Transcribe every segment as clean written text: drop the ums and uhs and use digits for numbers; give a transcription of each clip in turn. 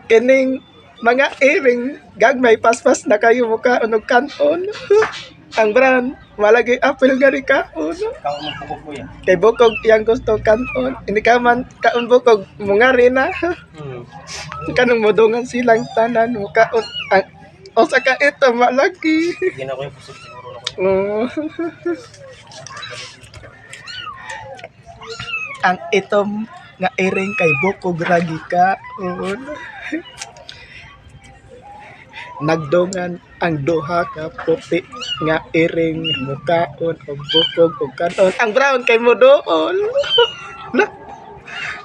Kining mga iring gagmay paspas na kayo mukha unog kanon. Ang brand malagi apil nga rin kaon. Ikaw mo pukog mo yan. Kay bukog yang gusto kanon. Hindi ka man kaon bukog mga rin na. Kanong modongan silang tanan mukhaon. O saka ito malagi. Hindi na ko yung pusog siguro na ko yun. Ang itom nga iring kay bukog ragi kaon. Nagdongan ang duha ka puti nga iring mukaon og bukog og kanon. Ang brown kay mo doon. Na.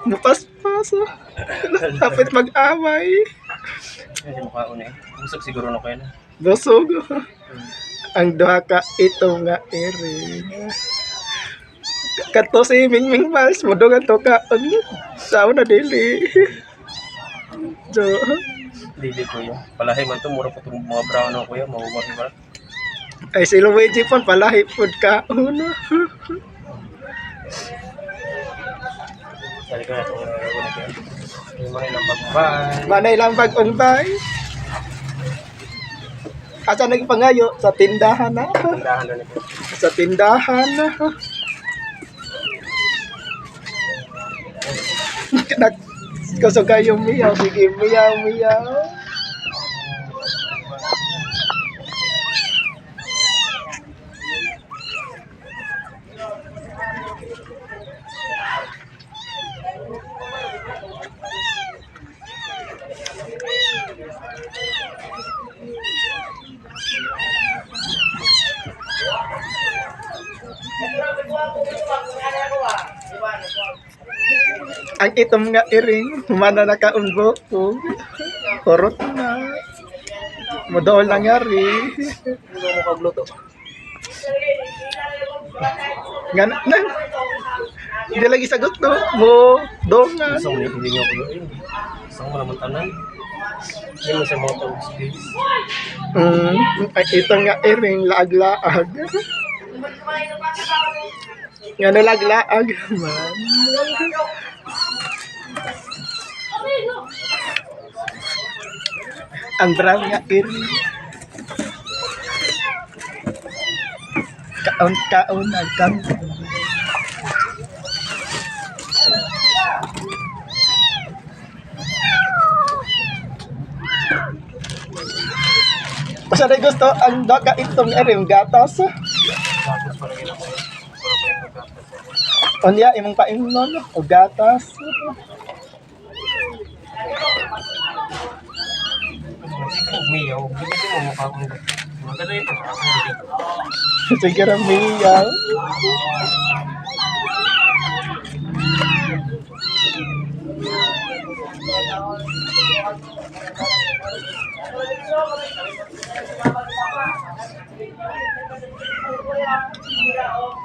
Mupaspas. Tapos mag-away. Hindi mo kaon eh. Pusog siguro na ko yan. Busog. Ang duha ka itong nga iring. Kato si Mingming Mals mo doon to kaon. Sao na dili. Jo. Dili ko yun. Palahi man to. Mura po itong mga brown na ko yan. Mahumag ba? Ay si Luigi pon palahi pud kaon. Sali ko na itong ulit yan. Yung mga ilang bagbay. Manay lang pag-unbay. Asa naging pangayo? Sa tindahan na. Tindahan na nito. Sa tindahan na. Gusto kayo miyaw. Sige, miyaw, miyaw. Ang itom nga iring, humana na kaunbo ko. Kurot na. Mudool na nga rin. Hindi mo kagluto. Nga na. Hindi lagi sagot no. Mo, dongan. Isang mo hindi nyo ko yun. Isang mo naman tanan. Hindi mo siya mga tawag space. Ang itom nga iring, laag-laag. Nga nalag-laag man. Ang brown nga iring. Kaon-kaon ang kanto. Basta na gusto ang baka itong iring gatas. Tapos parang ginagawa ko. Parang pa yung magkakatas. Unya imong paimnon o gatas. Umiyaw. Hindi mo mukha kong maganda ito. Sige ra miyaw.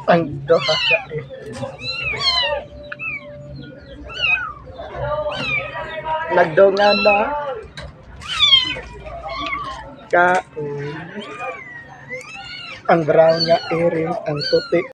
Ang doha ka eh. Nagdongan na kaon. Ang brown nga iring, ang puti